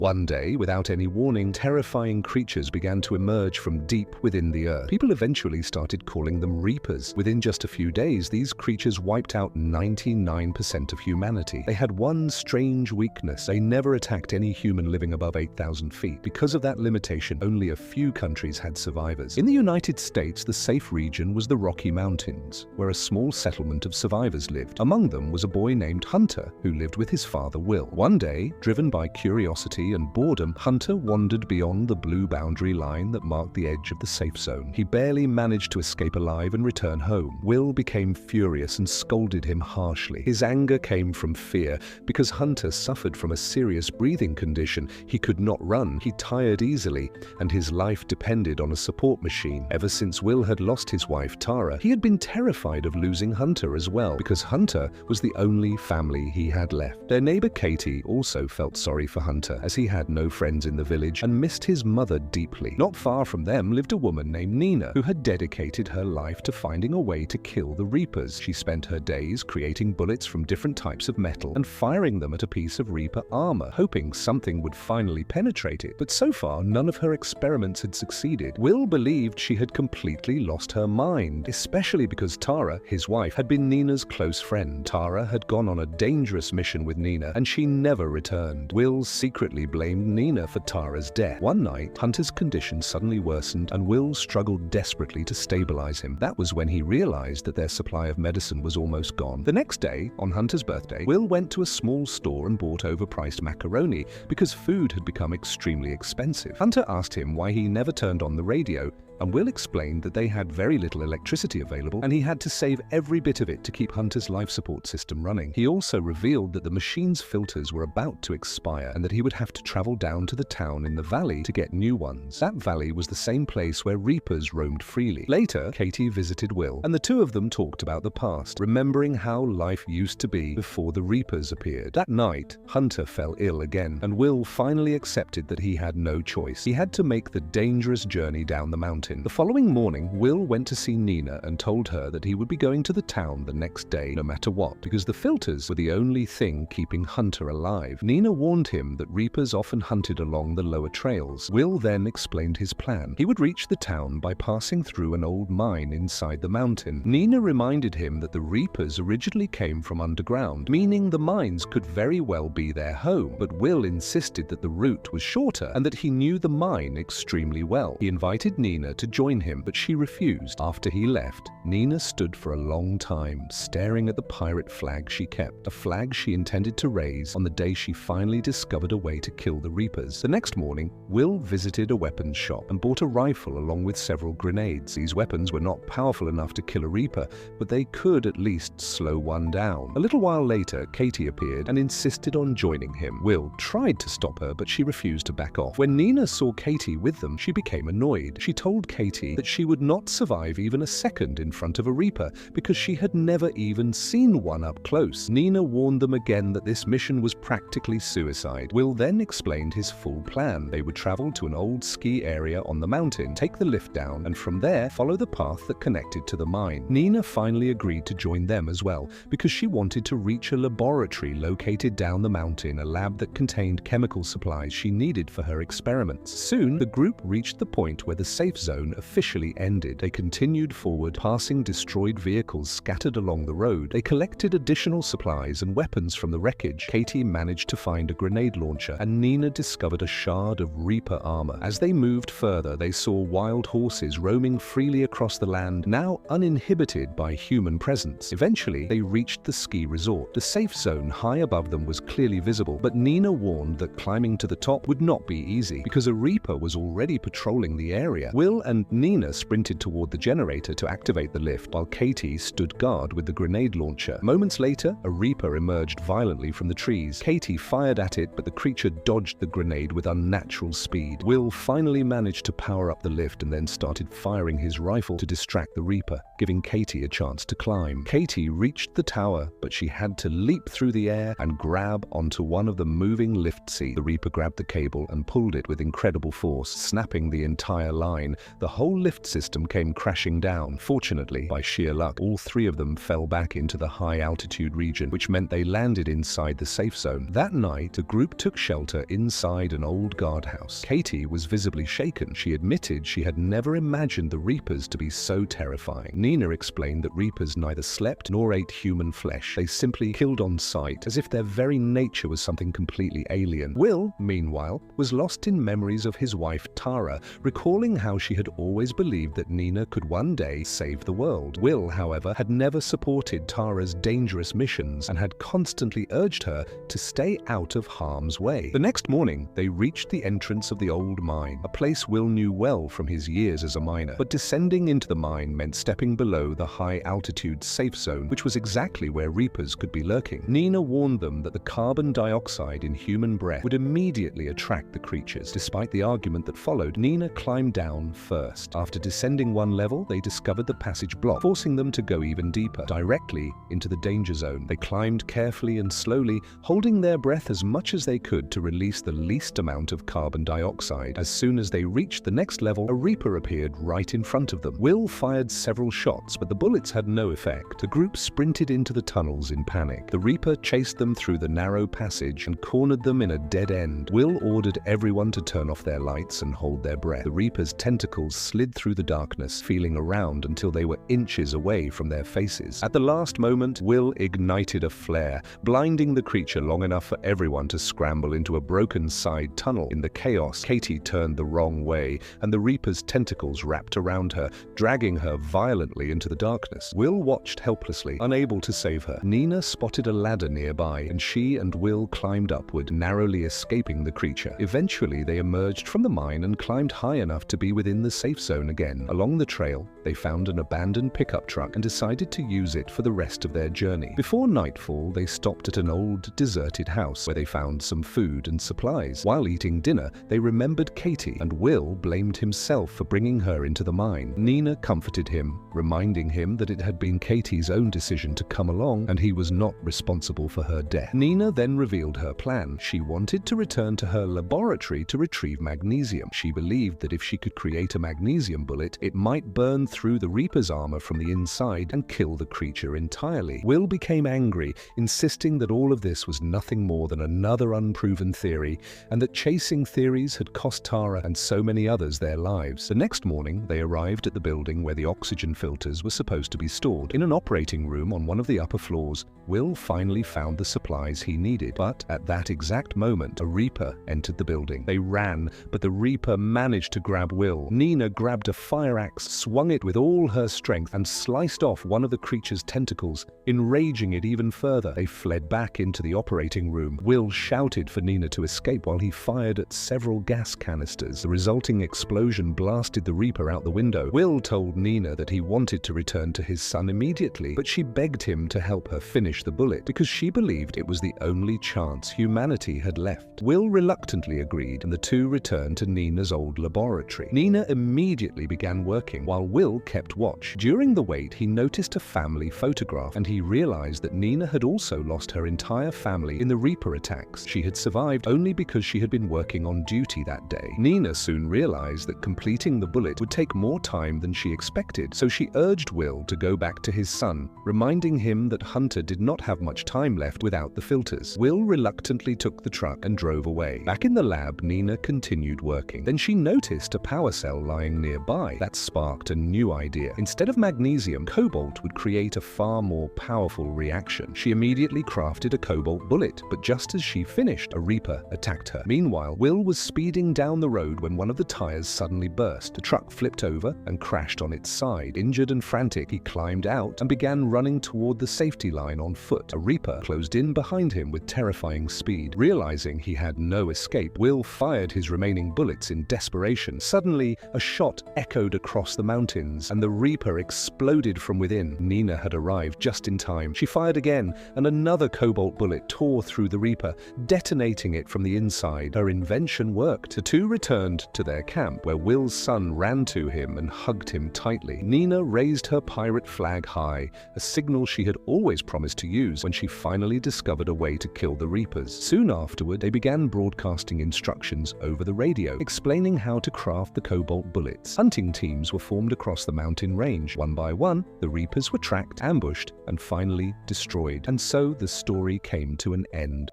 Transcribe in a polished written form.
One day, without any warning, terrifying creatures began to emerge from deep within the earth. People eventually started calling them reapers. Within just a few days, these creatures wiped out 99% of humanity. They had one strange weakness: they never attacked any human living above 8,000 feet. Because of that limitation, only a few countries had survivors. In the United States, the safe region was the Rocky Mountains, where a small settlement of survivors lived. Among them was a boy named Hunter, who lived with his father Will. One day, driven by curiosity and boredom, Hunter wandered beyond the blue boundary line that marked the edge of the safe zone. He barely managed to escape alive and return home. Will became furious and scolded him harshly. His anger came from fear, because Hunter suffered from a serious breathing condition. He could not run, he tired easily, and his life depended on a support machine. Ever since Will had lost his wife Tara, he had been terrified of losing Hunter as well, because Hunter was the only family he had left. Their neighbor Katie also felt sorry for Hunter, as he had no friends in the village and missed his mother deeply. Not far from them lived a woman named Nina, who had dedicated her life to finding a way to kill the Reapers. She spent her days creating bullets from different types of metal and firing them at a piece of Reaper armor, hoping something would finally penetrate it. But so far, none of her experiments had succeeded. Will believed she had completely lost her mind, especially because Tara, his wife, had been Nina's close friend. Tara had gone on a dangerous mission with Nina, and she never returned. Will secretly blamed Nina for Tara's death. One night, Hunter's condition suddenly worsened, and Will struggled desperately to stabilize him. That was when he realized that their supply of medicine was almost gone. The next day, on Hunter's birthday, Will went to a small store and bought overpriced macaroni because food had become extremely expensive. Hunter asked him why he never turned on the radio, and Will explained that they had very little electricity available and he had to save every bit of it to keep Hunter's life support system running. He also revealed that the machine's filters were about to expire and that he would have to travel down to the town in the valley to get new ones. That valley was the same place where Reapers roamed freely. Later, Katie visited Will, and the two of them talked about the past, remembering how life used to be before the Reapers appeared. That night, Hunter fell ill again, and Will finally accepted that he had no choice. He had to make the dangerous journey down the mountain. The following morning, Will went to see Nina and told her that he would be going to the town the next day no matter what, because the filters were the only thing keeping Hunter alive. Nina warned him that Reapers often hunted along the lower trails. Will then explained his plan. He would reach the town by passing through an old mine inside the mountain. Nina reminded him that the Reapers originally came from underground, meaning the mines could very well be their home, but Will insisted that the route was shorter and that he knew the mine extremely well. He invited Nina to join him, but she refused. After he left, Nina stood for a long time, staring at the pirate flag she kept, a flag she intended to raise on the day she finally discovered a way to kill the Reapers. The next morning, Will visited a weapons shop and bought a rifle along with several grenades. These weapons were not powerful enough to kill a Reaper, but they could at least slow one down. A little while later, Katie appeared and insisted on joining him. Will tried to stop her, but she refused to back off. When Nina saw Katie with them, she became annoyed. She told Katie that she would not survive even a second in front of a Reaper because she had never even seen one up close. Nina warned them again that this mission was practically suicide. Will then explained his full plan. They would travel to an old ski area on the mountain, take the lift down, and from there follow the path that connected to the mine. Nina finally agreed to join them as well because she wanted to reach a laboratory located down the mountain, a lab that contained chemical supplies she needed for her experiments. Soon, the group reached the point where the safe zone officially ended. They continued forward, passing destroyed vehicles scattered along the road. They collected additional supplies and weapons from the wreckage. Katie managed to find a grenade launcher, and Nina discovered a shard of Reaper armor. As they moved further, they saw wild horses roaming freely across the land, now uninhibited by human presence. Eventually, they reached the ski resort. The safe zone high above them was clearly visible, but Nina warned that climbing to the top would not be easy because a Reaper was already patrolling the area. Will and Nina sprinted toward the generator to activate the lift, while Katie stood guard with the grenade launcher. Moments later, a Reaper emerged violently from the trees. Katie fired at it, but the creature dodged the grenade with unnatural speed. Will finally managed to power up the lift and then started firing his rifle to distract the Reaper, giving Katie a chance to climb. Katie reached the tower, but she had to leap through the air and grab onto one of the moving lift seats. The Reaper grabbed the cable and pulled it with incredible force, snapping the entire line. the whole lift system came crashing down. Fortunately, by sheer luck, all three of them fell back into the high-altitude region, which meant they landed inside the safe zone. That night, the group took shelter inside an old guardhouse. Katie was visibly shaken. She admitted she had never imagined the Reapers to be so terrifying. Nina explained that Reapers neither slept nor ate human flesh. They simply killed on sight, as if their very nature was something completely alien. Will, meanwhile, was lost in memories of his wife Tara, recalling how she had always believed that Nina could one day save the world. Will, however, had never supported Tara's dangerous missions and had constantly urged her to stay out of harm's way. The next morning, they reached the entrance of the old mine, a place Will knew well from his years as a miner. But descending into the mine meant stepping below the high-altitude safe zone, which was exactly where Reapers could be lurking. Nina warned them that the carbon dioxide in human breath would immediately attract the creatures. Despite the argument that followed, Nina climbed down first. After descending one level, they discovered the passage blocked, forcing them to go even deeper, directly into the danger zone. They climbed carefully and slowly, holding their breath as much as they could to release the least amount of carbon dioxide. As soon as they reached the next level, a Reaper appeared right in front of them. Will fired several shots, but the bullets had no effect. The group sprinted into the tunnels in panic. The Reaper chased them through the narrow passage and cornered them in a dead end. Will ordered everyone to turn off their lights and hold their breath. The Reaper's tentacles slid through the darkness, feeling around until they were inches away from their faces. At the last moment, Will ignited a flare, blinding the creature long enough for everyone to scramble into a broken side tunnel. In the chaos, Katie turned the wrong way, and the Reaper's tentacles wrapped around her, dragging her violently into the darkness. Will watched helplessly, unable to save her. Nina spotted a ladder nearby, and she and Will climbed upward, narrowly escaping the creature. Eventually, they emerged from the mine and climbed high enough to be within the safe zone again. Along the trail, they found an abandoned pickup truck and decided to use it for the rest of their journey. Before nightfall, they stopped at an old, deserted house where they found some food and supplies. While eating dinner, they remembered Katie, and Will blamed himself for bringing her into the mine. Nina comforted him, reminding him that it had been Katie's own decision to come along and he was not responsible for her death. Nina then revealed her plan. She wanted to return to her laboratory to retrieve magnesium. She believed that if she could create a magnesium bullet, it might burn through the Reaper's armor from the inside and kill the creature entirely. Will became angry, insisting that all of this was nothing more than another unproven theory, and that chasing theories had cost Tara and so many others their lives. The next morning, they arrived at the building where the oxygen filters were supposed to be stored. In an operating room on one of the upper floors, Will finally found the supplies he needed. But at that exact moment, a Reaper entered the building. They ran, but the Reaper managed to grab Will. Nina grabbed a fire axe, swung it with all her strength, and sliced off one of the creature's tentacles, enraging it even further. They fled back into the operating room. Will shouted for Nina to escape while he fired at several gas canisters. The resulting explosion blasted the Reaper out the window. Will told Nina that he wanted to return to his son immediately, but she begged him to help her finish the bullet because she believed it was the only chance humanity had left. Will reluctantly agreed, and the two returned to Nina's old laboratory. Nina immediately began working while Will kept watch. During the wait, he noticed a family photograph, and he realized that Nina had also lost her entire family in the Reaper attacks. She had survived only because she had been working on duty that day. Nina soon realized that completing the bullet would take more time than she expected, so she urged Will to go back to his son, reminding him that Hunter did not have much time left without the filters. Will reluctantly took the truck and drove away. Back in the lab, Nina continued working. Then she noticed a power cell lying nearby. That sparked a new idea. Instead of magnesium, cobalt would create a far more powerful reaction. She immediately crafted a cobalt bullet, but just as she finished, a Reaper attacked her. Meanwhile, Will was speeding down the road when one of the tires suddenly burst. The truck flipped over and crashed on its side. Injured and frantic, he climbed out and began running toward the safety line on foot. A Reaper closed in behind him with terrifying speed. Realizing he had no escape, Will fired his remaining bullets in desperation. Suddenly, a shot echoed across the mountains, and the Reaper exploded from within. Nina had arrived just in time. She fired again, and another cobalt bullet tore through the Reaper, detonating it from the inside. Her invention worked. The two returned to their camp, where Will's son ran to him and hugged him tightly. Nina raised her pirate flag high, a signal she had always promised to use when she finally discovered a way to kill the Reapers. Soon afterward, they began broadcasting instructions over the radio, explaining how to craft the cobalt bolt bullets. Hunting teams were formed across the mountain range. One by one, the Reapers were tracked, ambushed, and finally destroyed. And so the story came to an end.